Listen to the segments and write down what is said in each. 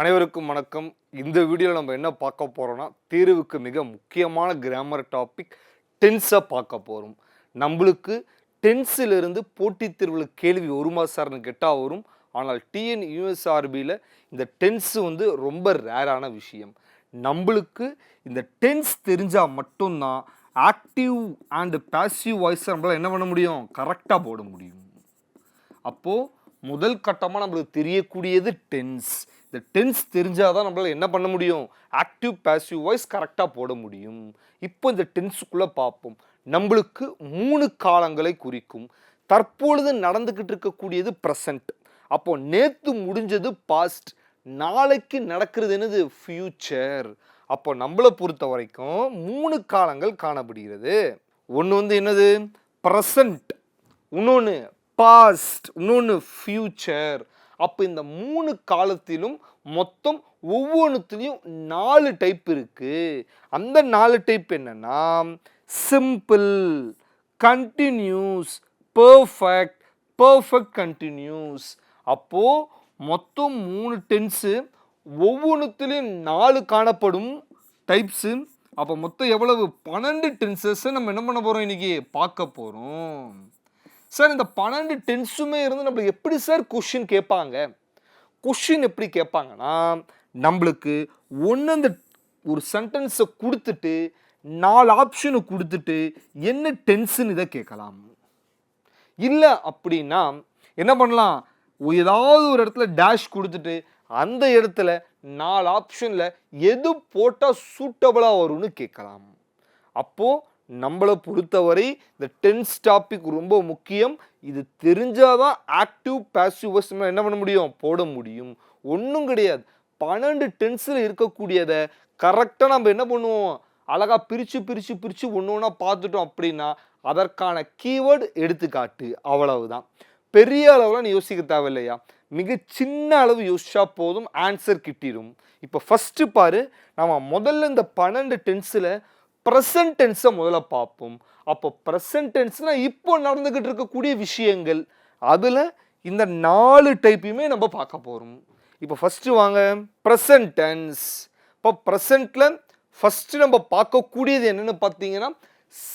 அனைவருக்கும் வணக்கம். இந்த வீடியோவில் நம்ம என்ன பார்க்க போகிறோம்னா, தேர்வுக்கு மிக முக்கியமான கிராமர் டாபிக் டென்ஸை பார்க்க போகிறோம். நம்மளுக்கு டென்ஸிலிருந்து போட்டித் தேர்வில் கேள்வி வருமா சார்னு கேட்டால் வரும். ஆனால் டிஎன்யூஎஸ்ஆர்பியில் இந்த டென்ஸ் ரொம்ப ரேரான விஷயம். நம்மளுக்கு இந்த டென்ஸ் தெரிஞ்சால் மட்டும்தான் ஆக்டிவ் அண்ட் பாசிவ் வாய்ஸை நம்மளால் என்ன பண்ண முடியும், கரெக்டாக போட முடியும். அப்போது முதல் கட்டமாக நம்மளுக்கு தெரியக்கூடியது டென்ஸ். இந்த டென்ஸ் தெரிஞ்சாதான் நம்மளால் என்ன பண்ண முடியும், ஆக்டிவ் பாசிவ் வாய்ஸ் கரெக்டாக போட முடியும். இப்போ இந்த டென்ஸுக்குள்ளே பார்ப்போம். நம்மளுக்கு 3 காலங்களை குறிக்கும். தற்பொழுது நடந்துக்கிட்டு இருக்கக்கூடியது ப்ரெசண்ட். அப்போ நேற்று முடிஞ்சது பாஸ்ட், நாளைக்கு நடக்கிறது என்னது ஃபியூச்சர். அப்போ நம்மளை பொறுத்த வரைக்கும் 3 காலங்கள் காணப்படுகிறது. ஒன்று என்னது ப்ரெசண்ட், இன்னொன்று பாஸ்ட், இன்னொன்று ஃபியூச்சர். அப்போ இந்த 3 காலத்திலும் மொத்தம் ஒவ்வொன்றுத்துலேயும் 4 டைப் இருக்கு. அந்த 4 டைப் என்னன்னா simple, continuous, perfect, perfect continuous. அப்போ மொத்தம் 3 டென்ஸு, ஒவ்வொன்றுத்துலேயும் 4 காணப்படும் டைப்ஸு. அப்போ மொத்தம் எவ்வளவு, 12 டென்சஸ் நம்ம என்ன பண்ண போகிறோம், இன்னைக்கு பார்க்க போகிறோம். சார் இந்த 12 டென்ஸுமே இருந்து நம்மளுக்கு எப்படி சார் கொஷின் கேட்பாங்க? கொஷின் எப்படி கேட்பாங்கன்னா, நம்மளுக்கு அந்த ஒரு சென்டென்ஸை கொடுத்துட்டு 4 ஆப்ஷனை கொடுத்துட்டு என்ன டென்ஸுன்னு இதை கேட்கலாம். இல்லை அப்படின்னா என்ன பண்ணலாம், ஏதாவது ஒரு இடத்துல டேஷ் கொடுத்துட்டு அந்த இடத்துல 4 ஆப்ஷனில் எது போட்டால் சூட்டபிளாக வரும்னு கேட்கலாம். அப்போது நம்மளை பொறுத்தவரை இந்த டென்ஸ் டாபிக் ரொம்ப முக்கியம். இது தெரிஞ்சாதான் ஆக்டிவ் பாசிவ் வாய்ஸ் என்ன பண்ண முடியும், போட முடியும். ஒன்றும் கிடையாது, 12 டென்ஸில் இருக்கக்கூடியதை கரெக்டாக நம்ம என்ன பண்ணுவோம், அழகாக பிரித்து பிரித்து பிரித்து ஒன்று ஒன்றா பார்த்துட்டோம் அப்படின்னா அதற்கான கீவேர்டு எடுத்துக்காட்டு, அவ்வளவுதான். பெரிய அளவில் நீ யோசிக்க தேவையில்லையா, மிக சின்ன அளவு யோசிச்சா போதும், ஆன்சர் கிட்டிடும். இப்போ ஃபஸ்ட்டு பாரு, நம்ம முதல்ல இந்த 12 டென்ஸில் ப்ரெசன்ட் டென்ஸை முதல்ல பார்ப்போம். அப்போ ப்ரெசன்ட் டென்ஸ்னால் இப்போ நடந்துக்கிட்டு இருக்கக்கூடிய விஷயங்கள். அதில் இந்த 4 டைப்பையுமே நம்ம பார்க்க போகிறோம். இப்போ ஃபஸ்ட்டு வாங்க, ப்ரெசன்ட் டென்ஸ். இப்போ ப்ரெசண்ட்டில் ஃபஸ்ட்டு நம்ம பார்க்கக்கூடியது என்னென்னு பார்த்தீங்கன்னா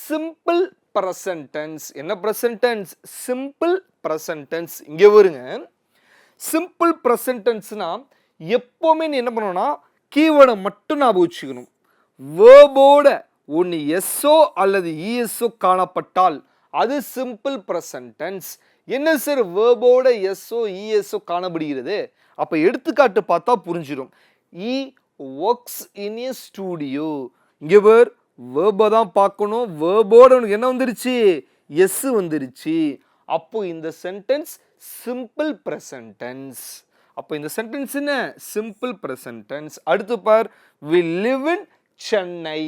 சிம்பிள் ப்ரெசன்ட் டென்ஸ். என்ன present tense, simple present tense. இங்கே வருங்க, சிம்பிள் ப்ரெசன்ட் டென்ஸ்னால் எப்போவுமே நீ என்ன பண்ணணும்னா கீவேர்டை மட்டும் ஞாபகம் வச்சுக்கணும். வேர்போட ஒன்று எஸ்ஓ அல்லது இஎஸ்ஓ காணப்பட்டால் அது சிம்பிள் ப்ரெசன்ட் டென்ஸ். என்ன சார் வேர்போட எஸ்ஓ இஎஸ்ஓ காணப்படுகிறது? அப்போ எடுத்துக்காட்டு பார்த்தா புரிஞ்சிடும். இ ஒர்க்ஸ் இன் ஏ ஸ்டூடியோ. இங்கே வேர் வேர்பை தான் பார்க்கணும். வேர்போட உனக்கு என்ன வந்துருச்சு, எஸ் வந்துருச்சு. அப்போ இந்த சென்டென்ஸ் சிம்பிள் ப்ரெசன்ட் டென்ஸ். அப்போ இந்த சென்டென்ஸ் என்ன, சிம்பிள் ப்ரெசன்ட் டென்ஸ். அடுத்து பார், we live in சென்னை.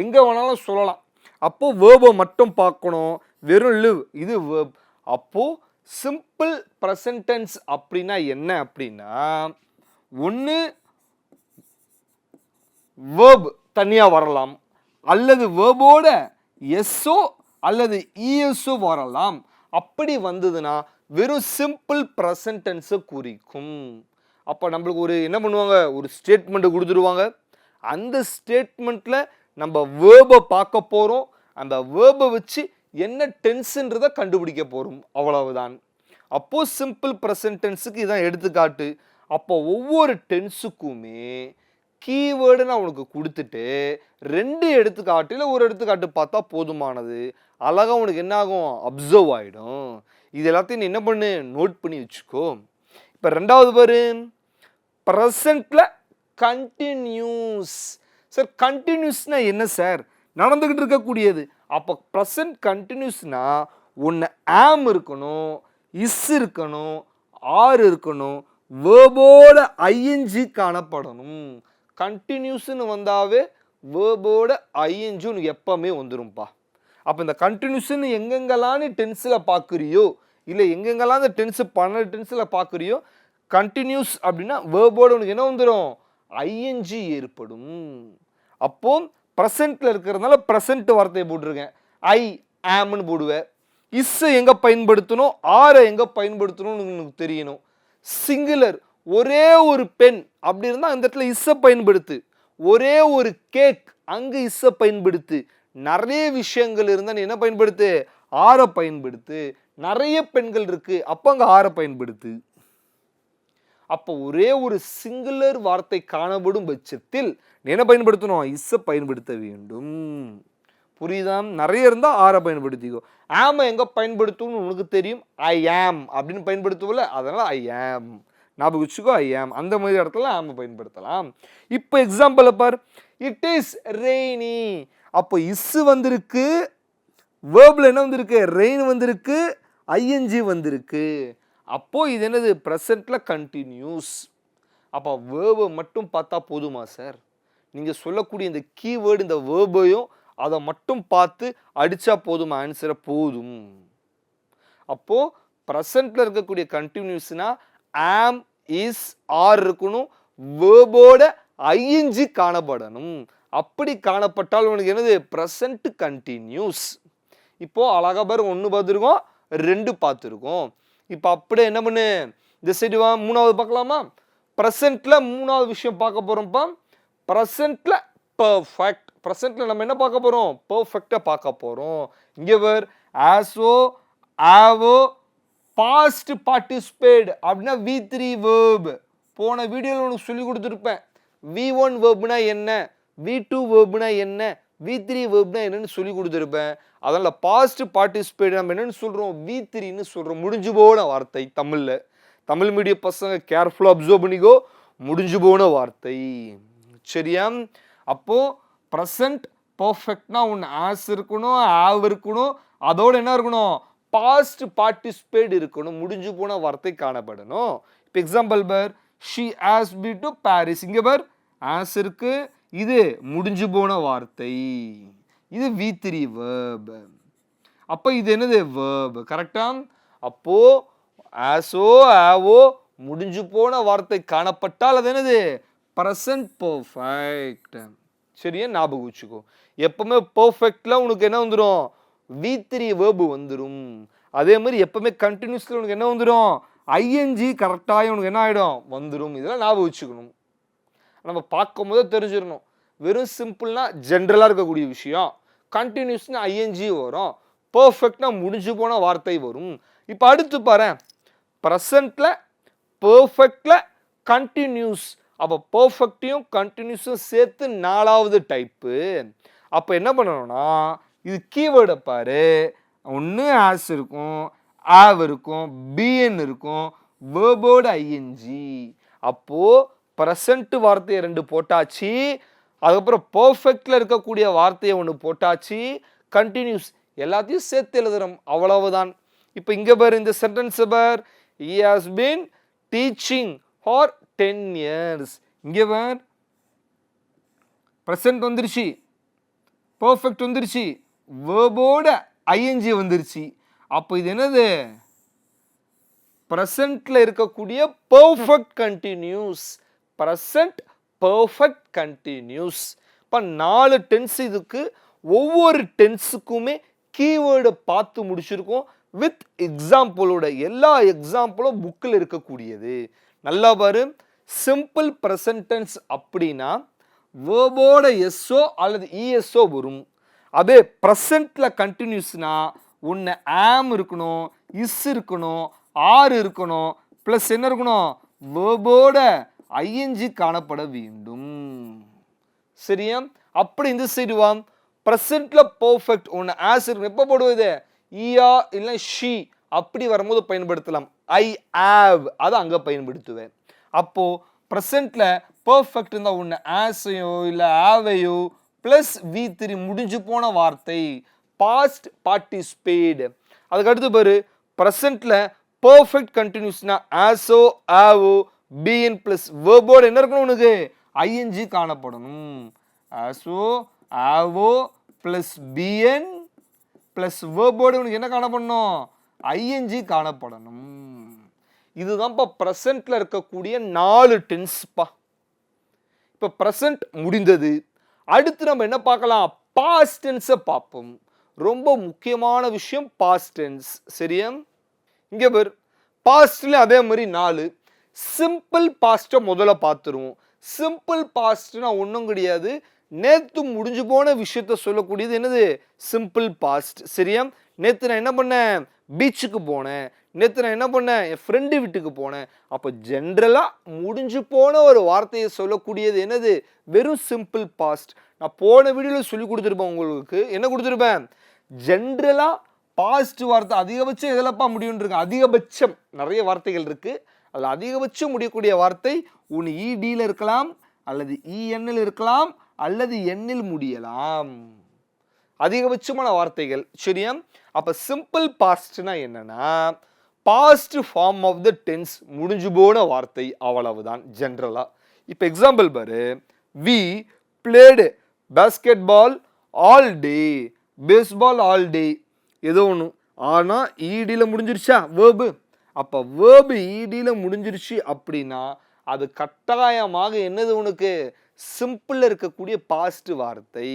எங்கே வேணாலும் சொல்லலாம். அப்போது வேர்பை மட்டும் பார்க்கணும், வெறும் லிவ் இது வேர்ப். அப்போது சிம்பிள் ப்ரெசன்ட் டென்ஸ் அப்படின்னா என்ன அப்படின்னா, ஒன்று வேர்ப் தனியாக வரலாம், அல்லது வேர்போட எஸ்ஓ அல்லது இஎஸ்ஓ வரலாம். அப்படி வந்ததுன்னா வெறும் சிம்பிள் ப்ரெசன்ட் டென்ஸை குறிக்கும். அப்போ நம்மளுக்கு ஒரு என்ன பண்ணுவாங்க, ஒரு ஸ்டேட்மெண்ட்டை கொடுத்துருவாங்க. அந்த ஸ்டேட்மெண்ட்டில் நம்ம வேர்பை பார்க்க போகிறோம். அந்த வேர்பை வச்சு என்ன டென்ஸுன்றதை கண்டுபிடிக்க போகிறோம், அவ்வளவுதான். அப்போது சிம்பிள் ப்ரெசன்ட் டென்ஸுக்கு இதான் எடுத்துக்காட்டு. அப்போ ஒவ்வொரு டென்ஸுக்குமே கீவேர்டு நான் உனக்கு கொடுத்துட்டு 2 எடுத்துக்காட்டில் ஒரு எடுத்துக்காட்டு பார்த்தா போதுமானது. அழகாக உனக்கு என்ன ஆகும், அப்சர்வ் ஆகிடும். இது எல்லாத்தையும் நீ என்ன பண்ணு, நோட் பண்ணி வச்சுக்கோ. இப்போ 2வது பாரு, ப்ரெசண்ட்டில் கண்டினியூஸ். சார் கண்டினியூஸ்னா என்ன சார், நடந்துக்கிட்டு இருக்கக்கூடியது. அப்போ ப்ரெசன்ட் கண்டினியூஸ்னா ஒன்று ஆம் இருக்கணும், இஸ் இருக்கணும், ஆர் இருக்கணும், வேர்போட ஐஎன்ஜி காணப்படணும். கண்டினியூஸ்னு வந்தாவே வேர்போட ஐஎன்ஜி உனக்கு எப்பவுமே வந்துடும்பா. அப்போ இந்த கண்டினியூஸ்னு எங்கெங்கெல்லாம் நீ டென்ஸில் பார்க்குறியோ, இல்லை எங்கெங்கெல்லாம் இந்த டென்ஸு 12 டென்ஸில் பார்க்குறியோ, கண்டினியூஸ் அப்படின்னா வேர்போட உனக்கு என்ன வந்துடும், ஐஎன்ஜி ஏற்படும். அப்போ ப்ரெசண்ட்டில் இருக்கிறதுனால ப்ரெசண்ட் வார்த்தையை போட்டிருக்கேன், ஐ ஆம்னு போடுவேன். இஸ்ஸை எங்கே பயன்படுத்தணும், ஆரை எங்கே பயன்படுத்தணும்னு உனக்கு தெரியணும். சிங்குலர் ஒரே ஒரு பென் அப்படி இருந்தா இந்த இடத்துல இஸ்ஸ பயன்படுத்து. ஒரே ஒரு கேக் அங்க இஸ்ஸ பயன்படுத்து. நிறைய விஷயங்கள் இருந்தா நீ என்ன பயன்படுத்து? ஆர பயன்படுத்து. நிறைய பெண்கள் இருக்கு அப்ப அங்க ஆர பயன்படுத்து. அப்போ ஒரே ஒரு சிங்குலர் வார்த்தை காணப்படும் பட்சத்தில் நீ என்ன பயன்படுத்தணும்? இஸ்ஸ பயன்படுத்த வேண்டும். புரியுதா? நிறைய இருந்தா ஆர பயன்படுத்திக்கோ. ஆம எங்க பயன்படுத்தும்னு உனக்கு தெரியும். ஐ ஆம் அப்படின்னு பயன்படுத்துவல, அதனால ஐ ஆம் ஞாபகம் வச்சுக்கோ. ஐ ஆம் அந்த மாதிரி இடத்துல ஆம பயன்படுத்தலாம். இப்போ எக்ஸாம்பிள் பார். It is rainy. அப்போ இஸ் வந்திருக்கு, வேர்ப்ல என்ன வந்திருக்கு? ரெயின் வந்திருக்கு, ஐஎன்ஜி வந்திருக்கு. அப்போ இது என்னது? பிரசன்ட்ல கண்டினியூஸ். அப்போ வேர்பை மட்டும் பார்த்தா போதுமா சார்? நீங்க சொல்லக்கூடிய இந்த கீவேர்டு இந்த வேர்பையும் அதை மட்டும் பார்த்து அடிச்சா போதுமா? ஆன்சரை போதும். அப்போ பிரசன்ட்ல இருக்கக்கூடிய கண்டினியூஸ்னா ஆம், இஸ், ஆர் இருக்கணும். வேர்போட ஐஎன்ஜி காணப்படணும். அப்படி காணப்பட்டால் உனக்கு என்னது? Present continuous. இப்போ அழகா பாரு, 1 பார்த்துருக்கோம், 2 பார்த்துருக்கோம். இப்போ அப்படியே என்ன பண்ணு? இந்த சைடு வா, 3வது பார்க்கலாமா? பிரசன்ட்ல 3வது விஷயம் பார்க்க போறோம்ப்பா. பிரசன்ட்ல பெர்ஃபெக்ட். பிரசன்ட்ல நம்ம என்ன பார்க்க போறோம்? பெர்ஃபெக்ட்டா பார்க்க போறோம். இங்க வர் ஆஸோ, ஆவோ, பாஸ்ட் பார்ட்டிசிபேட் அப்படின்னா V3 verb. போன வீடியோல உனக்கு சொல்லி கொடுத்துருப்பேன். V1 verbனா என்ன, V2 verbனா என்ன, V3 verbனா என்னன்னு சொல்லி கொடுத்துருப்பேன். அதனால பாஸ்ட் பார்ட்டிசிபேட் நம்ம என்னன்னு சொல்றோம்? V3ன்னு சொல்றோம். முடிஞ்சு போன வார்த்தை தமிழ்ல. தமிழ் மீடியம் பசங்க கேர்ஃபுல்லா அப்சர்வ் பண்ணிக்கோ. முடிஞ்சு போன வார்த்தை. சரியா? அப்போ பிரசன்ட் பெர்ஃபெக்ட்னா ஒன்று ஆஸ் இருக்கணும், ஆவ் இருக்கணும், அதோட என்ன இருக்கணும்? பாஸ்ட் பார்ட்டிசிபேட் இருக்கணும். முடிஞ்சு போன வார்த்தை காணப்படணும். இப்போ எக்ஸாம்பிள் பார். She asked me to Paris. இங்க பார் ஆஸ் இருக்கு, இது முடிஞ்சு போன வார்த்தை, இது V3 verb. அப்போ இது என்னது? verb. கரெக்டா? அப்போ ஆஸோ, ஆவோ முடிஞ்சு போன வார்த்தை காணப்பட்டால் அது என்னது? Present perfect. சரியா? ஞாபகம் வச்சுக்கோ. எப்பவுமே பெர்ஃபெக்ட்ல உனக்கு என்ன வந்துடும்? V3 verb வந்துடும். அதே மாதிரி எப்பவுமே கண்டினியூஸ்ல உனக்கு என்ன வந்துடும்? ஐஎன்ஜி கரெக்டாக உனக்கு என்ன ஆகிடும்? வந்துடும். இதெல்லாம் ஞாபகம் வச்சுக்கணும். நம்ம பார்க்கும் போது தெரிஞ்சிடணும். வெறும் சிம்பிள்னா ஜென்ரலாக இருக்கக்கூடிய விஷயம். கண்டினியூஸ்னா ஐஎன்ஜி வரும். பெர்ஃபெக்ட்னா முடிஞ்சு போன வார்த்தை வரும். இப்போ அடுத்து பாரு. ப்ரெசன்ட்ல பெர்ஃபெக்ட்ல கண்டினியூஸ். அப்போ பெர்ஃபெக்டையும் கண்டினியூஸும் சேர்த்து 4வது டைப்பு. அப்போ என்ன பண்ணணும்னா இது கீவேர்டை பாரு. ஒன்று ஆஸ் இருக்கும், ஆவ் இருக்கும், பிஎன் இருக்கும், வேர்போட ஐஎன்ஜி. அப்போ ப்ரெசன்ட் வார்த்தையை 2 போட்டாச்சு. அதுக்கப்புறம் பெர்ஃபெக்ட்ல இருக்கக்கூடிய வார்த்தையை 1 போட்டாச்சு. கண்டினியூஸ் எல்லாத்தையும் சேர்த்து எழுதுறோம். அவ்வளவுதான். இப்போ இங்க பாரு, இந்த சென்டென்ஸ் பார். he has been teaching for 10 years. இங்க பார் ப்ரெசன்ட் வந்துருச்சு, பெர்ஃபெக்ட் வந்துருச்சு, வேர்போட ஐஎன்ஜி வந்துருச்சு. அப்போ இது என்னது? ப்ரெசன்ட்ல இருக்கக்கூடிய perfect continuous. Present perfect continuous. இப்போ 4 டென்ஸ் இதுக்கு. ஒவ்வொரு டென்ஸுக்குமே கீவேர்டை பார்த்து முடிச்சிருக்கோம். வித் எக்ஸாம்பிளோட. எல்லா எக்ஸாம்பிளும் புக்கில் இருக்கக்கூடியது. நல்லா பாரு. சிம்பிள் ப்ரெசன்ட் டென்ஸ் அப்படின்னா வேர்போட எஸ்ஓ அல்லது இஎஸ்ஓ வரும். அதே ப்ரெசன்ட்ல கண்டினியூஸ்னா ஒன்று ஆம் இருக்கணும், இஸ் இருக்கணும், ஆர் இருக்கணும், ப்ளஸ் என்ன இருக்கணும்? வேர்போட ஐஎன்ஜி காணப்பட வேண்டும். சரியா? அப்படி இந்த சைடு வா. ப்ரெசன்ட்ல பெர்ஃபெக்ட் ஒன்று ஆஸ் இருக்கணும். எப்போ போடுவது? ஈயா இல்லை ஷி அப்படி வரும்போது பயன்படுத்தலாம். ஐ ஹேவ் அதை அங்கே பயன்படுத்துவேன். அப்போ ப்ரெசன்ட்ல பெர்ஃபெக்ட் இருந்தால் ஒன்று ஆஸையோ இல்லை ஆவையோ ப்ளஸ் V3 முடிஞ்சு போன வார்த்தை பாஸ்ட் பார்ட்டிசிபேட். அதுக்கு அடுத்து பாரு. ப்ரெசன்ட்ல பெர்ஃபெக்ட் கண்டினியூஸ்னா ஆஸோ, ஆவோ, பிஎன் ப்ளஸ் வேர்போர்டு என்ன இருக்கணும்? உனக்கு ஐஎன்ஜி காணப்படணும். ஆஸோ, ஆவோ ப்ளஸ் பிஎன் ப்ளஸ் வேர்போர்டு உனக்கு என்ன காணப்படணும்? ஐஎன்ஜி காணப்படணும். இதுதான்ப்பா ப்ரெசன்ட்ல இருக்கக்கூடிய 4 டென்ஸ்ப்பா. இப்போ ப்ரெசன்ட் முடிந்தது. அடுத்து நம்ம என்ன பார்க்கலாம்? பாஸ்ட் டென்ஸை பார்ப்போம். ரொம்ப முக்கியமான விஷயம் பாஸ்ட் டென்ஸ். சரியா? இங்கே பார். பாஸ்ட்ல அதே மாதிரி 4. சிம்பிள் பாஸ்ட்டை முதல்ல பார்த்துருவோம். சிம்பிள் பாஸ்ட்னா ஒன்றும் கிடையாது, நேற்று முடிஞ்சு போன விஷயத்த சொல்லக்கூடியது என்னது? Simple past. சரியா? நேற்று நான் என்ன பண்ணேன்? பீச்சுக்கு போனேன். நேற்று நான் என்ன பண்ணேன்? என் ஃப்ரெண்டு வீட்டுக்கு போனேன். அப்போ ஜென்ரலாக முடிஞ்சு போன ஒரு வார்த்தையை சொல்லக்கூடியது என்னது? வெறும் சிம்பிள் பாஸ்ட். நான் போன வீடியோவில் சொல்லி கொடுத்துருப்பேன் உங்களுக்கு. என்ன கொடுத்துருப்பேன்? ஜென்ரலாக பாஸ்ட் வார்த்தை அதிகபட்சம் எதிலப்பா முடியும்னு இருக்கு. அதிகபட்சம் நிறைய வார்த்தைகள் இருக்குது. அதில் அதிகபட்சம் முடியக்கூடிய வார்த்தை ஒன்று இடியில் இருக்கலாம், அல்லது இஎன்னில் இருக்கலாம், அல்லது எண்ணில் முடியலாம். அதிகபட்சமான வார்த்தைகள். சரியா? அப்போ சிம்பிள் பாஸ்ட்னா என்னன்னா past form of the tense, முடிஞ்சு போன வார்த்தை, அவ்வளவுதான் ஜென்ரலாக. இப்போ எக்ஸாம்பிள் பாரு. We played basketball all day, baseball all day, ஏதோ ஒன்று. ஆனால் ஈடியில் முடிஞ்சிருச்சா வேர்பு? அப்போ வேர்பு ஈடியில் முடிஞ்சிருச்சு அப்படின்னா அது கட்டாயமாக என்னது? உனக்கு சிம்பிளில் இருக்கக்கூடிய பாஸ்ட் வார்த்தை.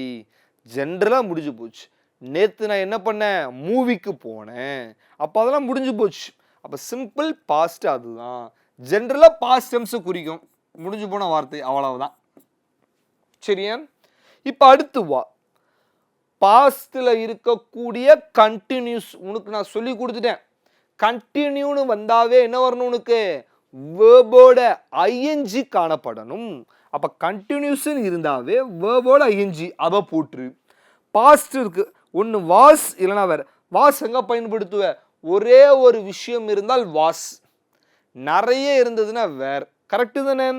ஜென்ரலாக முடிஞ்சு போச்சு. நேற்று நான் என்ன பண்ணேன்? மூவிக்கு போனேன். அப்போ அதெல்லாம் முடிஞ்சு போச்சு. அப்போ சிம்பிள் பாஸ்ட் அதுதான். ஜென்ரலாக பாஸ்ட் டென்ஸை குறிக்கும், முடிஞ்சு போன வார்த்தை, அவ்வளவுதான். சரியா? இப்போ அடுத்து வா. பாஸ்டில் இருக்கக்கூடிய கண்டினியூஸ் உனக்கு நான் சொல்லி கொடுத்துட்டேன். கண்டினியூன்னு வந்தாவே என்ன வரணும் உனக்கு? வேர்போட ஐஎன்ஜி காணப்படணும். அப்போ கண்டினியூஸ்ன்னு இருந்தாவே வேர்போட ஐஎன்ஜி அதை போட்டுரு. பாஸ்ட் இருக்கு, ஒன்று வாஸ் இல்லைனா வேற. வாஸ் எங்கே பயன்படுத்துவ? ஒரே ஒரு விஷயம் இருந்தால் வாஸ், நிறைய இருந்ததுன்னா வேர். கரெக்டு தானே?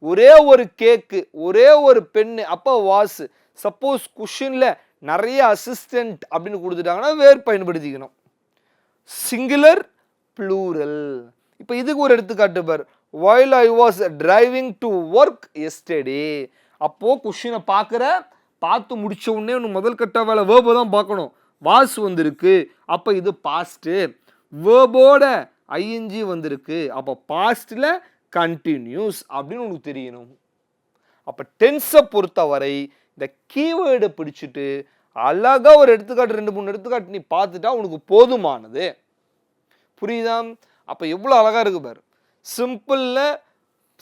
ஒரே ஒரு கேக்கு, ஒரே ஒரு பெண்ணு, அப்போ வாஸ். சப்போஸ் குஷனில் நிறைய அசிஸ்டன்ட் அப்படின்னு கொடுத்துட்டாங்கன்னா வேர் பயன்படுத்திக்கணும். Singular plural. இப்போ இதுக்கு ஒரு எடுத்துக்காட்டு பார். while I was driving to work yesterday. அப்போ குஷனை பார்த்து முடிச்ச உடனே ஒன்று முதல் கட்ட வேலை வேர்பை தான் பார்க்கணும். வாஸ் வந்திருக்கு, அப்போ இது பாஸ்ட்டு. வேர்போட ஐஎன்ஜி வந்திருக்கு, அப்போ பாஸ்டில் கண்டினியூஸ் அப்படின்னு உனக்கு தெரியணும். அப்போ டென்ஸை பொறுத்தவரை இந்த கீவேர்டை பிடிச்சிட்டு அழகாக ஒரு எடுத்துக்காட்டு 2-3 எடுத்துக்காட்டு நீ பார்த்துட்டா உனக்கு போதுமானது. புரியுதா? அப்போ எவ்வளோ அழகாக இருக்கு பாரு.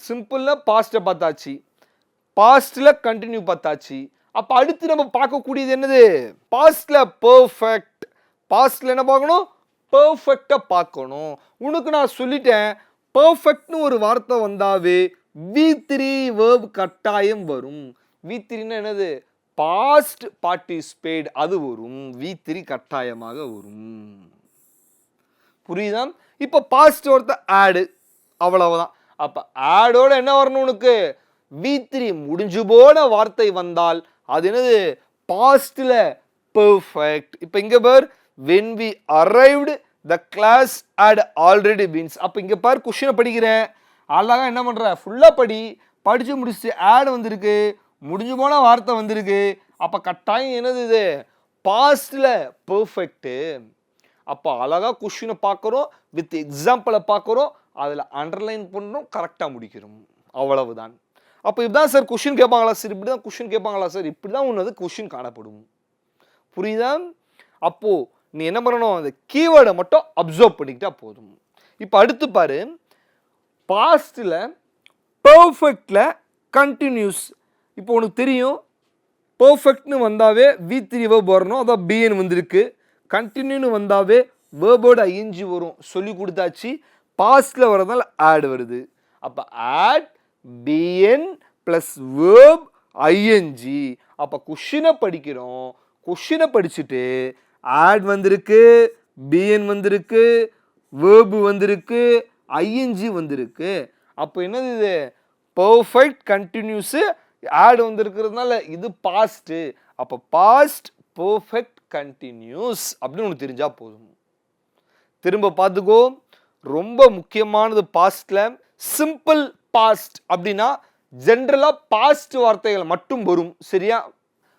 சிம்பிளில் பாஸ்ட்டை பார்த்தாச்சு, பாஸ்டில் கண்டினியூ பார்த்தாச்சு. அப்போ அடுத்து நம்ம பார்க்கக்கூடியது என்னது? பாஸ்டில் பர்ஃபெக்ட். பாஸ்டில் என்ன பார்க்கணும்? பர்ஃபெக்டாக பார்க்கணும். உனக்கு நான் சொல்லிட்டேன், பர்ஃபெக்ட்னு ஒரு வார்த்தை வந்தாவே V3 வேர்ப் கட்டாயம் வரும். V3ன்னா என்னது? பாஸ்ட் பார்ட்டிசிபேட், அது வரும். V3 கட்டாயமாக வரும். புரியுதா? இப்போ பாஸ்ட் ஒருத்த ஆடு, அவ்வளவுதான். அப்போ ஆடோட என்ன வரணும் உனக்கு? V3 முடிஞ்சு போன வார்த்தை வந்தால் அது என்னது? பாஸ்ட்ல பெர்ஃபெக்ட். இப்போ இங்க பார், when we arrived the class had already been. அப்போ இங்க பார், கொஸ்டினை படிக்கிறேன், அழகா என்ன பண்ற? ஃபுல்லா படிச்சு முடிச்சு ஆட் வந்திருக்கு, முடிஞ்சு போன வார்த்தை வந்திருக்கு. அப்போ கட்டாயம் என்னது? இது பாஸ்ட்ல பெர்ஃபெக்ட். அப்போ அழகா கொஸ்டினை பார்க்குறோம், வித் எக்ஸாம்பிளை பார்க்குறோம், அதில் அண்டர்லைன் பண்ணுறோம், கரெக்டாக முடிக்கிறோம், அவ்வளவுதான். அப்போ இப்படிதான் சார் கொஸ்டின் கேட்பாங்களா சார்? இப்படி தான் கொஸ்டின் கேட்பாங்களா சார்? இப்படி தான் ஒன்று கொஸ்டின் காணப்படும். புரியுதா? அப்போது நீ என்ன பண்ணணும்? அந்த கீவேர்டை மட்டும் அப்சர்வ் பண்ணிக்கிட்டா போதும். இப்போ அடுத்து பாரு, பாஸ்டில் பர்ஃபெக்டில் கண்டினியூஸ். இப்போ உனக்கு தெரியும், பர்ஃபெக்ட்னு வந்தாவே V3 வேர்ப் வரணும், அதான் BN வந்திருக்கு. கண்டினியூன்னு வந்தாவே வேர்போட ஐஎன்ஜி வரும், சொல்லி கொடுத்தாச்சு. பாஸ்டில் வரதுனால ஆட் வருது. அப்போ had BN plus verb I N G. அப்போ கொஷினை படிக்கிறோம், கொஷினை படிச்சுட்டு ஆட் வந்திருக்கு, BN வந்திருக்கு, வேர்பு வந்திருக்கு, ஐஎன்ஜி வந்திருக்கு. அப்போ என்னது? இது பர்ஃபெக்ட் கண்டினியூஸு, ஆட் வந்திருக்கிறதுனால இது பாஸ்ட்டு. அப்போ பாஸ்ட் பர்ஃபெக்ட் கண்டினியூஸ் அப்படின்னு உனக்கு தெரிஞ்சா போதும். திரும்ப பார்த்துக்கோ, ரொம்ப முக்கியமானது பாஸ்ட்ல. சிம்பிள் பாஸ்ட் அப்படின்னா ஜென்ரலாக பாஸ்ட் வார்த்தைகள் மட்டும் வரும். சரியா?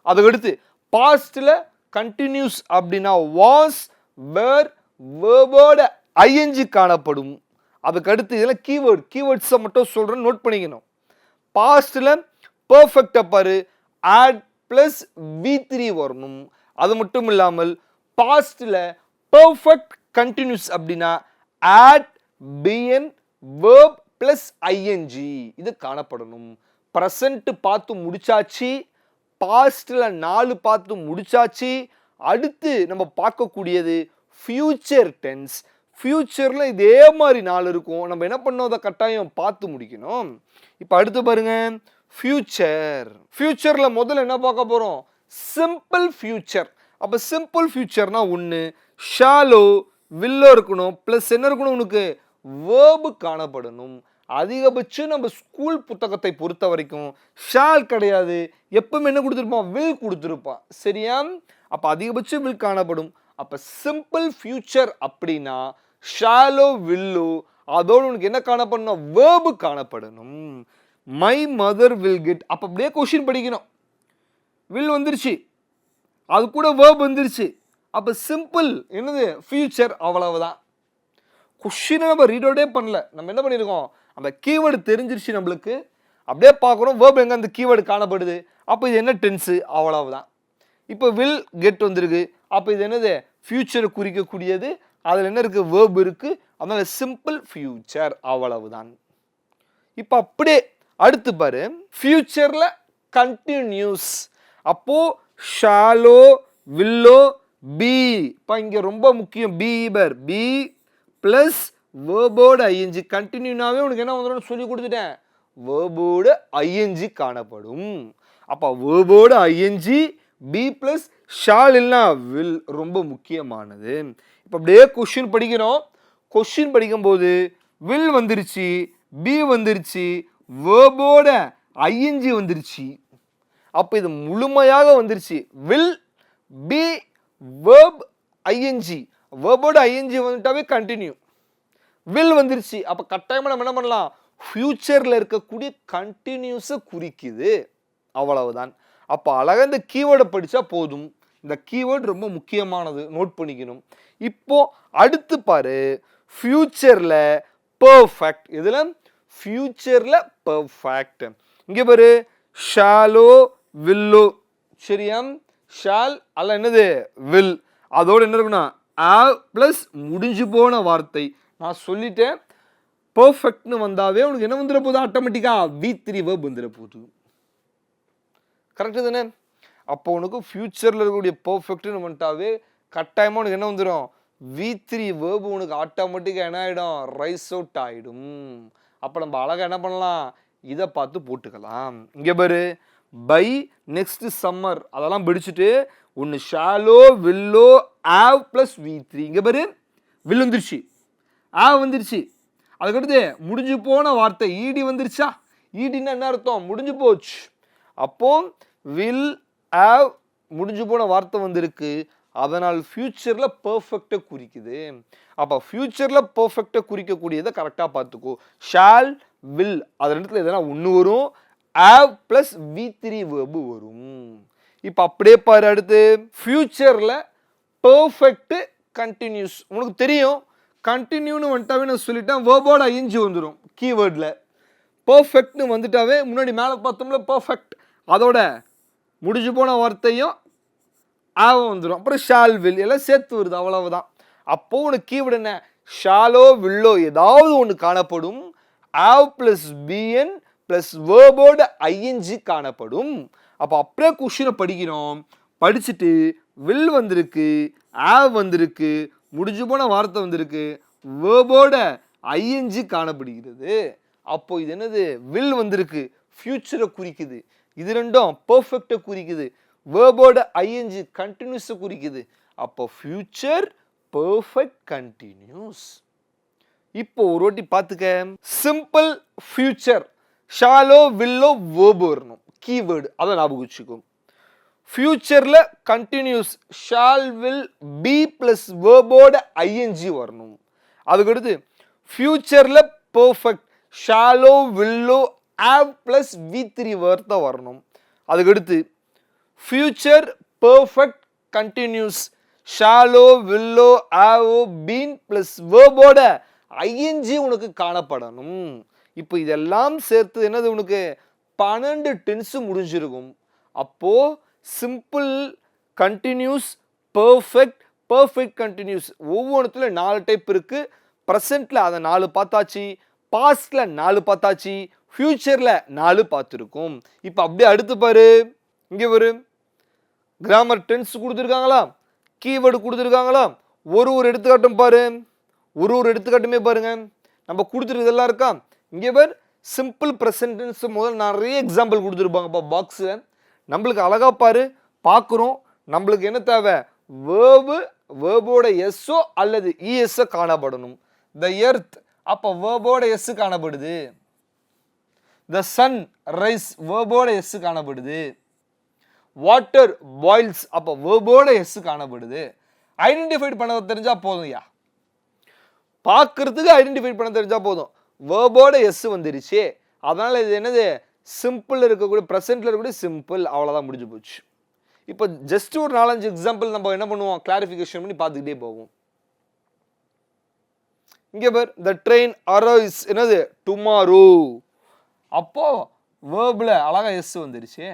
அதுக்கடுத்து பாஸ்ட்ல கண்டினியூஸ் அப்படின்னா வாஸ், வேர், வேர்போட ஐஎன்ஜி காணப்படும். அதுக்கடுத்து இதெல்லாம் கீவேர்ட்ஸை மட்டும் சொல்கிறேன்னு நோட் பண்ணிக்கணும். பாஸ்டில் பர்ஃபெக்டாக பாரு, ஆட் ப்ளஸ் V3 வரணும். அது மட்டும் இல்லாமல் பாஸ்டில் பர்ஃபெக்ட் கண்டினியூஸ் அப்படின்னா had BN verb plus I N G இது காணப்படணும். ப்ரெசண்ட் பார்த்து முடிச்சாச்சு, பாஸ்ட்ல 4 பார்த்து முடிச்சாச்சு. அடுத்து நம்ம பார்க்கக்கூடியது ஃபியூச்சர் டென்ஸ். ஃபியூச்சர்ல இதே மாதிரி 4 இருக்கும். நம்ம என்ன பண்ணோம், அதை கட்டாயம் பார்த்து முடிக்கணும். இப்போ அடுத்து பாருங்க, ஃபியூச்சர். ஃபியூச்சர்ல முதல்ல என்ன பார்க்க போறோம், சிம்பிள் ஃபியூச்சர். அப்போ சிம்பிள் ஃபியூச்சர்னா ஒன்று ஷாலோ வில்லோ இருக்கணும், ப்ளஸ் என்ன இருக்கணும், உனக்கு வேர்பு காணப்படணும். அதிகபட்சம் நம்ம ஸ்கூல் புத்தகத்தை பொறுத்த வரைக்கும் ஷால் கிடையாது, எப்பவுமே என்ன கொடுத்துருப்பான், வில் கொடுத்துருப்பான். சரியா? அப்போ அதிகபட்சம் வில் காணப்படும். அப்போ சிம்பிள் ஃபியூச்சர் அப்படின்னா ஷாலோ வில்லோ, அதோடு உனக்கு என்ன காணப்படணும், வேர்பு காணப்படணும். My mother will get. அப்போ அப்படியே கொஸ்டின் படிக்கணும். வில் வந்துருச்சு, அது கூட வேர்ப் வந்துருச்சு. அப்போ சிம்பிள் என்னது, ஃபியூச்சர், அவ்வளவுதான். கொஸ்டினை நம்ம ரீட் அவுட்டே பண்ணல, நம்ம என்ன பண்ணியிருக்கோம், அந்த கீவேர்டு தெரிஞ்சிருச்சு நம்மளுக்கு. அப்படியே பார்க்குறோம் வேர்ப் எங்கே அந்த கீவேர்டு காணப்படுது. அப்போ இது என்ன டென்ஸு, அவ்வளவுதான். இப்போ வில் கெட் வந்திருக்கு. அப்போ இது என்னது, ஃபியூச்சரை குறிக்கக்கூடியது. அதில் என்ன இருக்குது, வேர்ப் இருக்குது. அதனால சிம்பிள் ஃபியூச்சர், அவ்வளவுதான். இப்போ அப்படியே அடுத்து பாரு, ஃபியூச்சரில் கண்டினியூஸ். அப்போ ஷாலோ வில்லோ பி. இப்போ இங்கே ரொம்ப முக்கியம், பி பர் பி ப்ளஸ் வேர்போட ஐஎன்ஜி. கண்டினியூனாவே உனக்கு என்ன வந்துடும் சொல்லி கொடுத்துட்டேன், வேர்போட ஐஎன்ஜி காணப்படும். அப்போ வேர்போட ஐஎன்ஜி பி ப்ளஸ் ஷால் இல்லைனா வில், ரொம்ப முக்கியமானது. இப்போ அப்படியே கொஸ்டின் படிக்கிறோம். கொஸ்டின் படிக்கும்போது வில் வந்துருச்சு, பி வந்துருச்சு, வேர்போட ஐஎன்ஜி வந்துருச்சு. அப்போ இது முழுமையாக வந்துருச்சு. வில் பி வேர்ப் ஐஎன்ஜி, வேர்போட ஐஎன்ஜி வந்துட்டாவே கண்டினியூ. வில் வந்துருச்சு, அப்போ கட்டாயமாக நம்ம என்ன பண்ணலாம், ஃபியூச்சரில் இருக்கக்கூடிய கண்டினியூஸை குறிக்குது, அவ்வளவுதான். அப்போ அழகாக இந்த கீவேர்டை படித்தா போதும். இந்த கீவேர்டு ரொம்ப முக்கியமானது, நோட் பண்ணிக்கணும். இப்போ அடுத்து பாரு, ஃபியூச்சரில் பர்ஃபெக்ட். இதில் ஃபியூச்சரில் பர்ஃபெக்ட். இங்கே பாரு, ஷாலோ வில்லோ. சரியா? ஷால் அல்ல என்னது, வில். அதோடு என்ன இருக்குன்னா ஆவ் ப்ளஸ் முடிஞ்சு போன வார்த்தை. நான் சொல்லிட்டேன், பர்ஃபெக்ட்னு வந்தாவே உனக்கு என்ன வந்துட போகுது, ஆட்டோமேட்டிக்காக V3 வேர்ப் வந்துட போகுது. கரெக்டு தானே? அப்போ உனக்கு ஃபியூச்சரில் இருக்கக்கூடிய பர்ஃபெக்ட்னு வந்துட்டாவே கட்டாயமாக உனக்கு என்ன வந்துடும், V3 வேர்பு உனக்கு ஆட்டோமேட்டிக்காக என்ன ஆகிடும், ரைஸ் அவுட் ஆகிடும். அப்போ நம்ம அழகாக என்ன பண்ணலாம், இதை பார்த்து போட்டுக்கலாம். இங்கே பாரு, பை நெக்ஸ்ட் சம்மர் அதெல்லாம் பிடிச்சிட்டு ஒன்று ஷாலோ வில்லோ ஆவ் ப்ளஸ் V3. இங்கே பாரு, வில் வந்துருச்சு, ஆவ் வந்துருச்சு, அதுக்கடுத்து முடிஞ்சு போன வார்த்தை ஈடி வந்துருச்சா. ஈடின்னா என்ன அர்த்தம், முடிஞ்சு போச்சு. அப்போ வில் ஆவ் முடிஞ்சு போன வார்த்தை வந்திருக்கு, அதனால் ஃபியூச்சரில் பர்ஃபெக்டை குறிக்குது. அப்போ ஃபியூச்சரில் பர்ஃபெக்டை குறிக்கக்கூடியதை கரெக்டாக பார்த்துக்கோ. ஷால் வில் அது ரெண்டுத்தில் எதனா ஒன்று வரும், ஆவ் ப்ளஸ் V3 வேர்பு வரும். இப்போ அப்படியே பாரு, அடுத்து ஃபியூச்சரில் பர்ஃபெக்ட் கண்டினியூஸ். உனக்கு தெரியும் கண்டினியூன்னு வந்துட்டாவே நான் சொல்லிட்டேன், வேர்போட ஐஎன்ஜி வந்துடும். கீவேர்டில் பர்ஃபெக்ட்னு வந்துட்டாவே முன்னாடி மேலே பார்த்தோம்ல பர்ஃபெக்ட், அதோட முடிஞ்சு போன வார்த்தையும் ஆவ் வந்துடும். அப்புறம் ஷால் வில் எல்லாம் சேர்த்து வருது, அவ்வளவுதான். அப்போ உனக்கு கீவேர்டு என்ன, ஷாலோ வில்லோ ஏதாவது ஒன்று காணப்படும், ஆவ் ப்ளஸ் பிஎன் ப்ளஸ் வேர்போட ஐஎன்ஜி காணப்படும். அப்போ அப்படியே கொஸ்டினை படிக்கிறோம். படிச்சுட்டு வில் வந்திருக்கு, ஆவ் வந்திருக்கு, முடிஞ்சு போன வார்த்தை வந்திருக்கு, வேர்போட ஐஎன்ஜி காணப்படுகிறது. அப்போ இது என்னது, வில் வந்திருக்கு, ஃபியூச்சரை குறிக்குது. இது ரெண்டும் பர்ஃபெக்டை குறிக்குது, வேர்போட ஐஎன்ஜி கண்டினியூஸை குறிக்குது. அப்போ ஃபியூச்சர் பர்ஃபெக்ட் கண்டினியூஸ். இப்போ ஒரு வாட்டி பார்த்துக்க, சிம்பிள் ஃபியூச்சர் ஷாலோ வில்லோ வேர்பு வரணும், கீவேர்டு அதை ஞாபகம் வச்சுக்கும். ஃபியூச்சரில் continuous shall will be plus வேர்போட ஐஎன்ஜி வரணும். அதுக்கடுத்து ஃபியூச்சரில் பர்ஃபெக்ட் ஷாலோ வில்லோ ஆவ் ப்ளஸ் V3 வார்த்தை வரணும். அதுக்கடுத்து ஃபியூச்சர் பர்ஃபெக்ட் கண்டினியூஸ் ஷாலோ வில்லோ ஆவ் பீன் ப்ளஸ் வேர்போட ஐஎன்ஜி உனக்கு காணப்படணும். இப்போ இதெல்லாம் சேர்த்து என்னது, உனக்கு 12 டென்ஸு முடிஞ்சிருக்கும். அப்போ simple continuous perfect perfect continuous ஒவ்வொன்றுத்துல 4 டைப் இருக்கு. ப்ரெசென்ட்ல அதை 4 பார்த்தாச்சு, பாஸ்ட்ல 4 பார்த்தாச்சு, ஃபியூச்சர்ல 4 பார்த்துருக்கும். இப்போ அப்படியே அடுத்து பாரு, இங்கே ஒரு கிராமர் டென்ஸ் கொடுத்துருக்காங்களா, கீவேர்டு கொடுத்துருக்காங்களா, ஒரு எடுத்துக்காட்டும் பாரு, ஒரு எடுத்துக்காட்டுமே பாருங்க. நம்ம கொடுத்துருக்கதெல்லாம் இருக்கா, இங்கே பாரு சிம்பிள் ப்ரெசன்ட் டென்ஸ் முதல் நிறைய எக்ஸாம்பிள் கொடுத்துருப்பாங்கப்பா பாக்ஸில். நம்மளுக்கு அழகா பாரு, பார்க்குறோம். நம்மளுக்கு என்ன தேவை, வேர்பு, வேர்போட எஸ்ஸோ அல்லது இஎஸ்ஸோ காணப்படணும். த எர்த், அப்போ வேர்போட எஸ் காணப்படுது. த சன் ரைஸ், வேர்போட எஸ் காணப்படுது. வாட்டர் பாயில்ஸ், அப்போ வேர்போட எஸ் காணப்படுது. ஐடென்டிஃபைட் பண்ண தெரிஞ்சா போதும்யா, பார்க்கறதுக்கு ஐடென்டிஃபை பண்ண தெரிஞ்சா போதும். வேர்போட எஸ் வந்துருச்சு, அதனால இது என்னது, சிம்பிள் இருக்கக்கூடிய ப்ரெசென்ட்ல இருக்கக்கூடிய சிம்பிள், அவ்வளோதான், முடிஞ்சு போச்சு. இப்போ ஜஸ்ட் ஒரு 4-5 எக்ஸாம்பிள் நம்ம என்ன பண்ணுவோம், கிளாரிஃபிகேஷன் பண்ணி பார்த்துக்கிட்டே போவோம். இங்கே பார், த ட்ரெயின் அரைவ்ஸ் என்னது டுமாரோ, அப்போ வேர்பில் அழகா எஸ் வந்துருச்சு.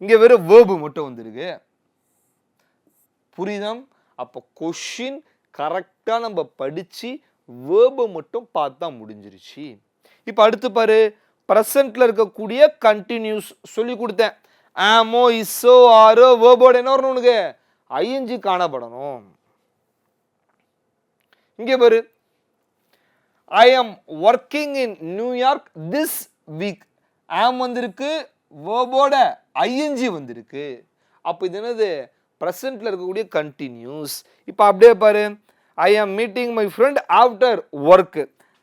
இங்கே வெறும் வேர்பு மட்டும் வந்திருக்கு, புரியுதா? அப்போ கொஷின் கரெக்டாக நம்ம படித்து வேர்பை மட்டும் பார்த்தா முடிஞ்சிருச்சு. இப்போ அடுத்து பாரு, ப்ரெசென்ட்ல இருக்கக்கூடிய கண்டினியூஸ் சொல்லி கொடுத்தேன். ஆமோ, இஸ்ஸோ, ஆரோ, வேர்போட என்ன வரணும் உனக்கு, ஐஎன்ஜி காணப்படணும். இங்கே பாரு, I am working in New York this week. Am வந்திருக்கு, வேர்போட ஐஎன்ஜி வந்திருக்கு. அப்போ இது என்னது, ப்ரெசென்ட்ல இருக்கக்கூடிய கண்டினியூஸ். இப்போ அப்படியே பாரு, ஐ ஆம் meeting my friend after work.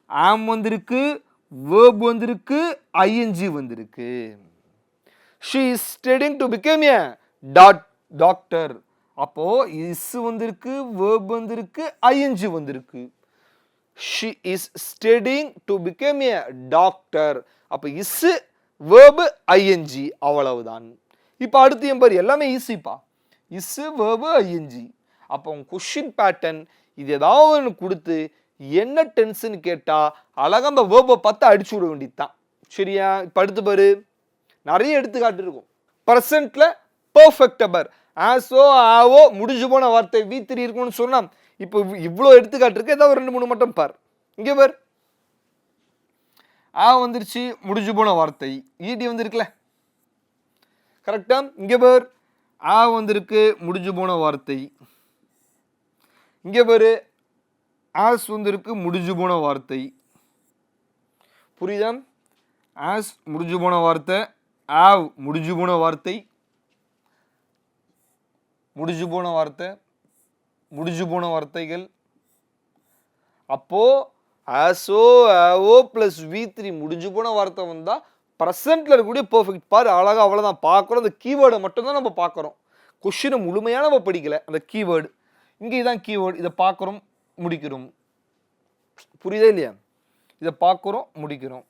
ஆம் வந்திருக்கு, வேர்ப் வந்திருக்கு, ஐஎன்ஜி வந்திருக்கு. She is studying to become a doctor. அப்போ இஸ் வந்திருக்கு, வேர்ப் வந்திருக்கு, ஐஎன்ஜி வந்திருக்கு. She is studying to become a doctor. அப்போ இஸ், வேர்ப், ஐஎன்ஜி, அவ்வளவுதான். இப்போ அடுத்து என் பாரு, எல்லாமே ஈஸிப்பா, இஸ், வேர்ப், ஐஎன்ஜி. அப்போ உங்க கொஷின் பேட்டர்ன் இது ஏதாவது ஒன்று கொடுத்து என்ன டென்ஸ்ன்னு கேட்டா அழகா அந்த வேர்பை பார்த்து அடிச்சு விட வேண்டியதுதான், சரியா? இப்போ அடுத்து பாரு, நிறைய எடுத்துக்காட்டு இருக்கும். ப்ரெசென்ட்ல பெர்ஃபெக்ட் பார், ஆஸோ, ஆவோ, முடிஞ்சு போன வார்த்தை V3 இருக்கும்னு சொன்னா, இப்போ இவ்வளோ எடுத்துக்காட்டு இருக்கு, ஏதாவது 2-3 மட்டும் பார். இங்கே பார், ஆ வந்துருச்சு, முடிஞ்சு போன வார்த்தை, ஈடி வந்திருக்குல்ல, கரெக்டா? இங்கே பார், ஆ வந்திருக்கு, முடிஞ்சு போன வார்த்தை. இங்கே பாரு, ஆஸ் வந்திருக்கு, முடிஞ்சு போன வார்த்தை, புரியுதா? ஆஸ் முடிஞ்சு போன வார்த்தை, ஆவ் முடிஞ்சு போன வார்த்தை, முடிஞ்சு போன வார்த்தை, முடிஞ்சு போன வார்த்தைகள். அப்போ ஆஸோ, ஆவோ பிளஸ் V3 முடிஞ்சு போன வார்த்தை வந்தா ப்ரெசென்ட்ல இருக்கக்கூடிய பெர்ஃபெக்ட் பாரு, அழகா, அவ்வளோதான் பார்க்குறோம். அந்த கீவேர்டை மட்டும்தான் நம்ம பார்க்குறோம், கொஷினை முழுமையாக நம்ம படிக்கல. அந்த கீவேர்டு இங்கே இதான் கீவேர்டு, இதை பார்க்குறோம், முடிக்கிறோம், புரியுதா இல்லையா? இதை பார்க்குறோம், முடிக்கிறோம்,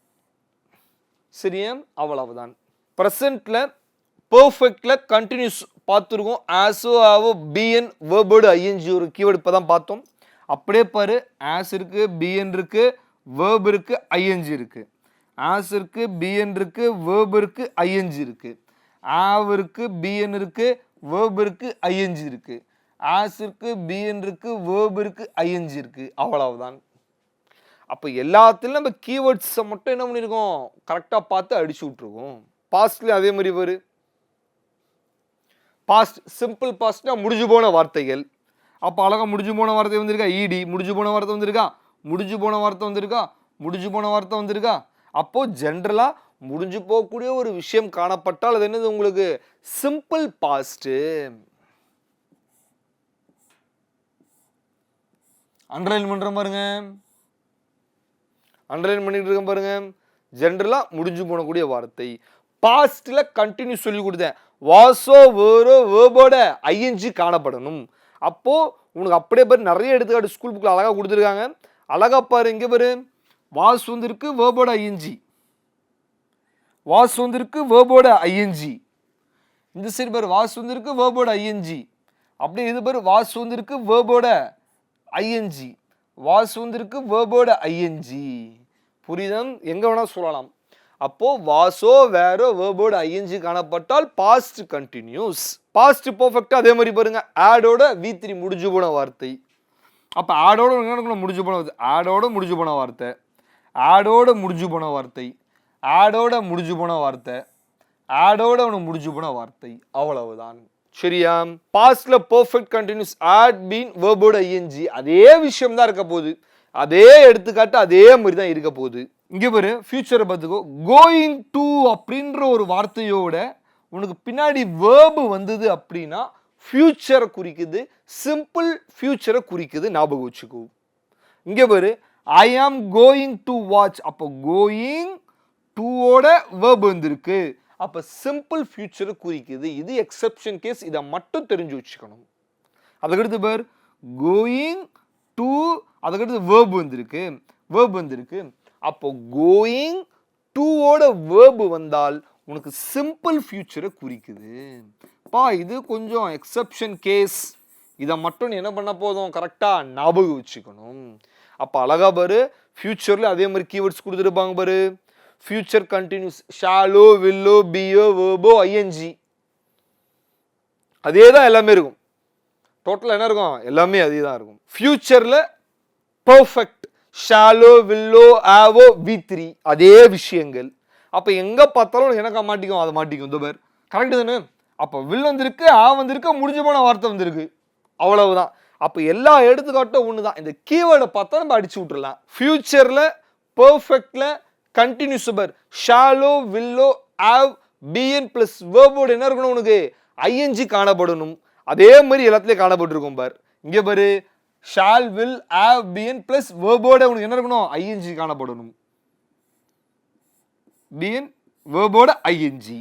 சரியா? அவ்வளவுதான். ப்ரெசென்ட்ல பெர்ஃபெக்ட்ல கண்டினியூஸ் பார்த்துருக்கோம். ஆஸோ, ஆவோ, பிஎன், வேர்போடு ஐஎன்ஜி ஒரு கீவேர்டு இப்போ தான் பார்த்தோம். அப்படியே பாரு, ஆஸ் இருக்கு, பிஎன் இருக்கு, வேர்ப் இருக்கு, ஐஎன்ஜி இருக்கு. ஆஸ் இருக்கு, பிஎன் இருக்கு, வேர்ப் இருக்கு, ஐஎன்ஜி இருக்கு. ஆவ் இருக்கு, பிஎன் இருக்கு, வேர்ப் இருக்கு, ஐஎன்ஜி இருக்கு. ஆஸ் இருக்கு, பிஎன் இருக்கு, வேர்ப் இருக்கு, ஐஎன்ஜி இருக்கு, அவ்வளவுதான். அப்போ எல்லாத்துலையும் நம்ம கீவேர்ட்ஸை மட்டும் என்ன பண்ணியிருக்கோம், கரெக்டாக பார்த்து அடிச்சு விட்டுருக்கோம். பாஸ்ட்லேயும் அதே மாதிரி வரு, பாஸ்ட் சிம்பிள் பாஸ்ட்னா முடிஞ்சு போன வார்த்தைகள். அப்போ அழகாக முடிஞ்சு போன வார்த்தை வந்திருக்கா, ஈடி முடிஞ்சு போன வார்த்தை வந்திருக்கா, முடிஞ்சு போன வார்த்தை வந்திருக்கா, முடிஞ்சு போன வார்த்தை வந்திருக்கா. அப்போ ஜென்ரலாக முடிஞ்சு போகக்கூடிய ஒரு விஷயம் காணப்பட்டால் அது என்னது உங்களுக்கு, சிம்பிள் பாஸ்ட்டு. அண்டர்லைன் பண்ற பாருங்க, அண்டர்லைன் பண்ணிட்டு இருக்க பாருங்க. ஜென்ரலா முடிஞ்சு போனக்கூடிய வார்த்தை. பாஸ்ட்ல கண்டினியூ சொல்லி கொடுத்தேன், வாசோ, வேரோ, வேர்போட ஐஎன்ஜி காணப்படணும். அப்போ உனக்கு அப்படியே பாரு, நிறைய எடுத்துக்காட்டு ஸ்கூல் புக்ல அழகா கொடுத்துருக்காங்க. அழகா பாரு, இங்க பாரு, வாஸ் வந்திருக்கு, வேர்போட ஐஎன்ஜி, வாஸ் வந்திருக்கு, வேர்போட ஐஎன்ஜி. இந்த சைடு பாரு, வாஸ் வந்திருக்கு, வேர்போட ஐஎன்ஜி. அப்படியே இது பாரு, வாஸ் வந்திருக்கு, வேர்போட ஐஎன்ஜி, வாஸ் வந்திருக்கு, வேர்போட ஐஎன்ஜி. புரியுதா? எங்க வேணா சொல்லலாம். அப்போ வாசோ, வேரோ, வேர்போட ஐஎன்ஜி காணப்பட்டால் பாஸ்ட் கண்டினியூஸ். பாஸ்ட் பெர்ஃபெக்ட்டா அதே மாதிரி பாருங்க, ஆடோட V3 முடிஞ்சு போன வார்த்தை. அப்ப ஆடோட முடிஞ்சு போன வார்த்தை, ஆடோட முடிஞ்சு போன வார்த்தை. ஆடோட முடிஞ்சு போன வார்த்தை, ஆடோட முடிஞ்சு போன வார்த்தை, ஆடோட ஒன்று முடிஞ்சு போன வார்த்தை, அவ்வளவுதான். சரியா? பாஸ்ட்ல பெர்ஃபெக்ட் கண்டினியூஸ் ஆட் பீன் வெர்போட ஐஎன்ஜி அதே விஷயம் தான் இருக்க போகுது. அதே எடுத்துக்காட்டு அதே மாதிரி தான் இருக்க போகுது. இங்க பாரு ஃபியூச்சரை பார்த்துக்கோ. கோயிங் டு அப்படின்ற ஒரு வார்த்தையோட உனக்கு பின்னாடி வேர்பு வந்தது அப்படின்னா ஃபியூச்சரை குறிக்குது, சிம்பிள் ஃபியூச்சரை குறிக்குது, ஞாபகம் வச்சுக்கோ. இங்க பாரு I am going to watch, அப்போ கோயிங் டூவோட வேர்பு வந்திருக்கு, அப்போ சிம்பிள் ஃபியூச்சரை குறிக்குது. இது எக்ஸெப்ஷன் கேஸ், இதை மட்டும் தெரிஞ்சு வச்சுக்கணும். அதுக்கடுத்து பார் கோயிங் டு, அதுக்கடுத்து வேர்பு வந்திருக்கு, வேர்பு வந்திருக்கு, அப்போ கோயிங் டூவோட வேர்பு வந்தால் உனக்கு சிம்பிள் ஃபியூச்சரை குறிக்குது. பா இது கொஞ்சம் எக்ஸெப்ஷன் கேஸ், இதை மட்டும் நீ என்ன பண்ண போதும் கரெக்டாக ஞாபகம் வச்சுக்கணும். அப்போ அழகா பாரு ஃபியூச்சரில் அதே மாதிரி கீவேர்ட்ஸ் கொடுத்துருப்பாங்க பாரு. ஃபியூச்சர் கண்டினியூஸ் ஷாலோ, வில்லோ, பியோ, வேர்போ, ஐஎன்ஜி அதே தான் எல்லாமே இருக்கும். டோட்டலாக என்ன இருக்கும்? எல்லாமே அதே தான் இருக்கும். ஃபியூச்சரில் பர்ஃபெக்ட் ஷாலோ, வில்லோ, ஆவோ, V3 அதே விஷயங்கள். அப்போ எங்கே பார்த்தாலும் எனக்கு மாட்டிக்கும், அதை மாட்டிக்கும். இந்த பேர் கரெக்டு தானே? அப்போ வில் வந்திருக்கு, வந்திருக்கு, முடிஞ்சு போன வார்த்தை வந்திருக்கு, அவ்வளவுதான். அப்போ எல்லா எடுத்துக்காட்டும் ஒன்று தான். இந்த கீவேர்டை பார்த்தா நம்ம அடிச்சு விட்டுறலாம். ஃபியூச்சரில் பர்ஃபெக்டில் கண்டினியூஸ் பர் ஷாலோ, வில்லோ, ஆவ், பிஎன் பிளஸ் வேர்போடு என்ன இருக்கணும் உனக்கு? ஐஎன்ஜி காணப்படணும். அதே மாதிரி எல்லாத்துலேயும் காணப்பட்டிருக்கும் பார். இங்கே பாரு shall, will, have, been plus வேர்போட உனக்கு என்ன இருக்கணும்? ஐஎன்ஜி காணப்படணும். பிஎன் வேர்போட ஐஎன்ஜி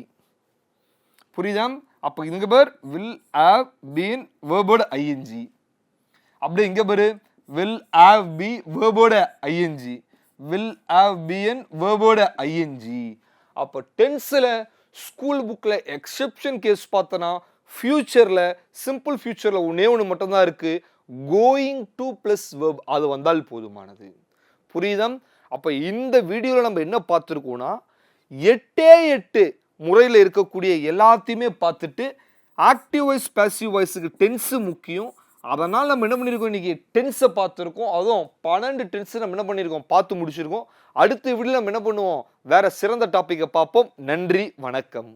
புரியுதா? அப்போ இங்க பார் வில், ஆவ், பிஎன் வேர்போட ஐஎன்ஜி. அப்படியே இங்க பாரு வில், ஆவ், பி வேர்போட ஐஎன்ஜி, வில், ஆவ், பிஎன் வேர்போட ஐஎன்ஜி. அப்போ டென்ஸில் ஸ்கூல் புக்கில் எக்ஸெப்ஷன் கேஸ் பார்த்தனா ஃபியூச்சரில் சிம்பிள் ஃபியூச்சரில் ஒன்றே ஒன்று மட்டும்தான் இருக்குது, கோயிங் டு ப்ளஸ் வேர்ப், அது வந்தால் போதுமானது. புரியுதா? அப்போ இந்த வீடியோவில் நம்ம என்ன பார்த்துருக்கோம்னா 8 முறையில் இருக்கக்கூடிய எல்லாத்தையுமே பார்த்துட்டு ஆக்டிவ் வாய்ஸ் பேசிவ் வாய்ஸுக்கு டென்ஸு முக்கியம். அதனால் நம்ம என்ன பண்ணியிருக்கோம், இன்றைக்கி டென்ஸை பார்த்துருக்கோம். அதுவும் 12 டென்ஸு நம்ம என்ன பண்ணியிருக்கோம், பார்த்து முடிச்சிருக்கோம். அடுத்த வீடியோவில் நம்ம என்ன பண்ணுவோம், வேறு சிறந்த டாப்பிக்கை பார்ப்போம். நன்றி, வணக்கம்.